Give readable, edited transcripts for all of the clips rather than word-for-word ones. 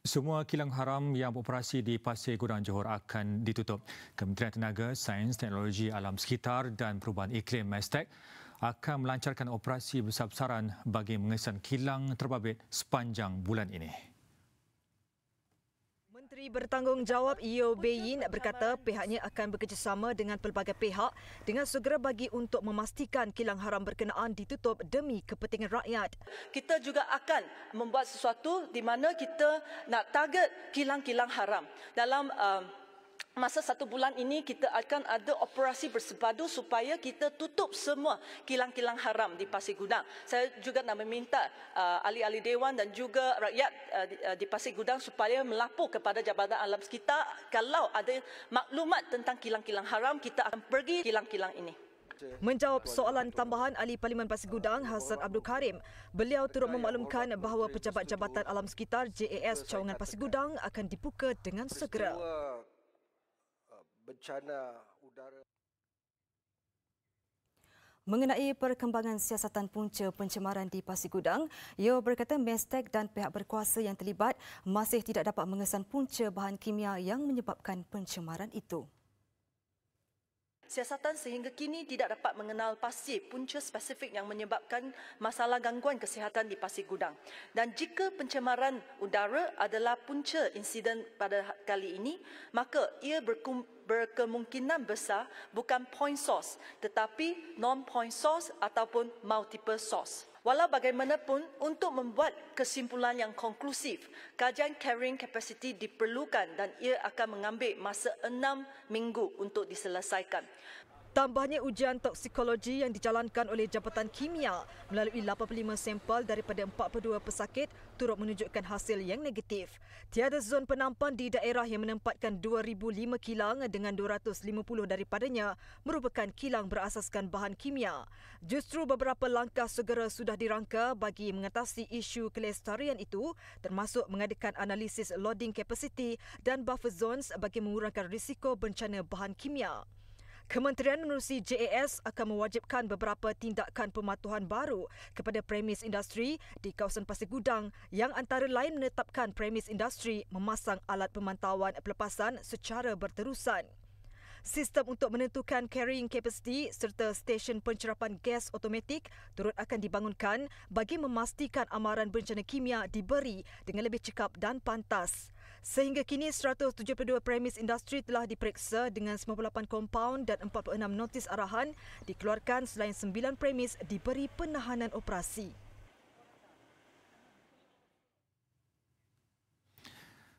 Semua kilang haram yang beroperasi di Pasir Gudang Johor akan ditutup. Kementerian Tenaga, Sains, Teknologi Alam Sekitar dan Perubahan Iklim (MESTEC) akan melancarkan operasi besar-besaran bagi mengesan kilang terbabit sepanjang bulan ini. Menteri Bertanggungjawab Yeo Bee Yin berkata pihaknya akan bekerjasama dengan pelbagai pihak dengan segera bagi untuk memastikan kilang haram berkenaan ditutup demi kepentingan rakyat. Kita juga akan membuat sesuatu di mana kita nak target kilang-kilang haram. Dalam masa 1 bulan ini kita akan ada operasi bersepadu supaya kita tutup semua kilang-kilang haram di Pasir Gudang. Saya juga nak meminta ahli-ahli Dewan dan juga rakyat di Pasir Gudang supaya melapor kepada Jabatan Alam Sekitar kalau ada maklumat tentang kilang-kilang haram, kita akan pergi kilang-kilang ini. Menjawab soalan tambahan Ahli Parlimen Pasir Gudang, Hassan Abdul Karim, beliau turut memaklumkan bahawa pejabat Jabatan Alam Sekitar JAS Cawangan Pasir Gudang akan dibuka dengan segera. Bencana udara. Mengenai perkembangan siasatan punca pencemaran di Pasir Gudang, Yeo berkata MESTEC dan pihak berkuasa yang terlibat masih tidak dapat mengesan punca bahan kimia yang menyebabkan pencemaran itu. Siasatan sehingga kini tidak dapat mengenal pasti punca spesifik yang menyebabkan masalah gangguan kesihatan di Pasir Gudang. Dan jika pencemaran udara adalah punca insiden pada kali ini, maka ia berkemungkinan besar bukan point source tetapi non-point source ataupun multiple source. Walau bagaimanapun, untuk membuat kesimpulan yang konklusif, kajian carrying capacity diperlukan dan ia akan mengambil masa 6 minggu untuk diselesaikan. Tambahnya, ujian toksikologi yang dijalankan oleh Jabatan Kimia melalui 85 sampel daripada 42 pesakit turut menunjukkan hasil yang negatif. Tiada zon penampan di daerah yang menempatkan 2,005 kilang dengan 250 daripadanya merupakan kilang berasaskan bahan kimia. Justru beberapa langkah segera sudah dirangka bagi mengatasi isu kelestarian itu, termasuk mengadakan analisis loading capacity dan buffer zones bagi mengurangkan risiko bencana bahan kimia. Kementerian menerusi JAS akan mewajibkan beberapa tindakan pematuhan baru kepada premis industri di kawasan Pasir Gudang yang antara lain menetapkan premis industri memasang alat pemantauan pelepasan secara berterusan. Sistem untuk menentukan carrying capacity serta stesen pencerapan gas automatik turut akan dibangunkan bagi memastikan amaran bencana kimia diberi dengan lebih cekap dan pantas. Sehingga kini 172 premis industri telah diperiksa dengan 98 kompaun dan 46 notis arahan dikeluarkan selain 9 premis diberi penahanan operasi.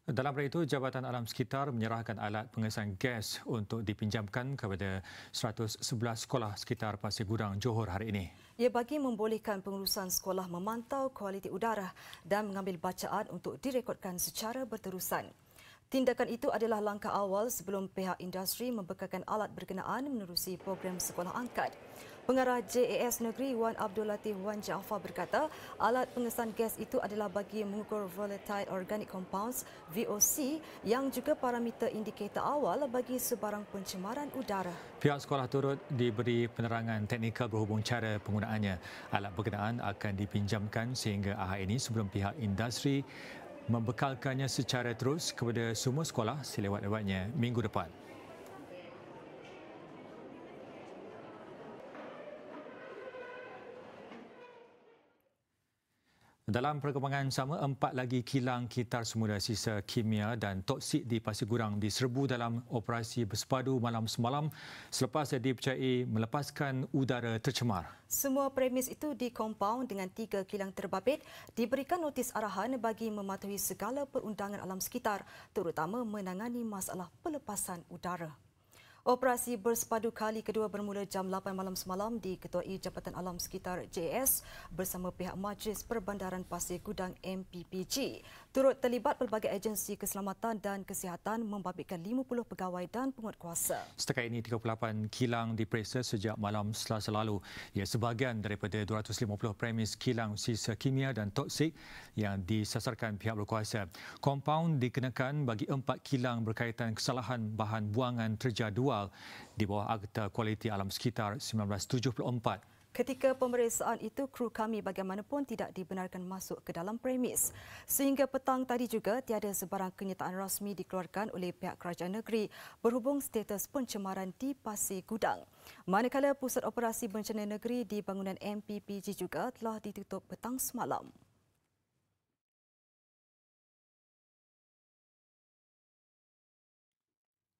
Dalam pada itu, Jabatan Alam Sekitar menyerahkan alat pengesan gas untuk dipinjamkan kepada 111 sekolah sekitar Pasir Gudang, Johor hari ini. Ia bagi membolehkan pengurusan sekolah memantau kualiti udara dan mengambil bacaan untuk direkodkan secara berterusan. Tindakan itu adalah langkah awal sebelum pihak industri membekalkan alat berkenaan menerusi program sekolah angkat. Pengarah JAS Negeri Wan Abdul Latif Wan Jaafar berkata alat pengesan gas itu adalah bagi mengukur volatile organic compounds VOC yang juga parameter indikator awal bagi sebarang pencemaran udara. Pihak sekolah turut diberi penerangan teknikal berhubung cara penggunaannya. Alat berkenaan akan dipinjamkan sehingga ahad ini sebelum pihak industri membekalkannya secara terus kepada semua sekolah selewat-lewatnya minggu depan. Dalam perkembangan sama, 4 lagi kilang kitar semula sisa kimia dan toksik di Pasir Gudang diserbu dalam operasi bersepadu malam semalam selepas dipercayai melepaskan udara tercemar. Semua premis itu di kompaun dengan 3 kilang terbabit diberikan notis arahan bagi mematuhi segala perundangan alam sekitar, terutama menangani masalah pelepasan udara. Operasi bersepadu kali kedua bermula jam 8 malam semalam diketuai Jabatan Alam Sekitar JAS bersama pihak Majlis Perbandaran Pasir Gudang MPPG. Turut terlibat pelbagai agensi keselamatan dan kesihatan membabitkan 50 pegawai dan penguatkuasa. Setakat ini 38 kilang diperiksa sejak malam Selasa lalu. Ia sebahagian daripada 250 premis kilang sisa kimia dan toksik yang disasarkan pihak berkuasa. Kompaun dikenakan bagi 4 kilang berkaitan kesalahan bahan buangan terjadual di bawah Akta Kualiti Alam Sekitar 1974. Ketika pemeriksaan itu, kru kami bagaimanapun tidak dibenarkan masuk ke dalam premis. Sehingga petang tadi juga, tiada sebarang kenyataan rasmi dikeluarkan oleh pihak kerajaan negeri berhubung status pencemaran di Pasir Gudang. Manakala Pusat Operasi Bencana Negeri di bangunan MPPG juga telah ditutup petang semalam.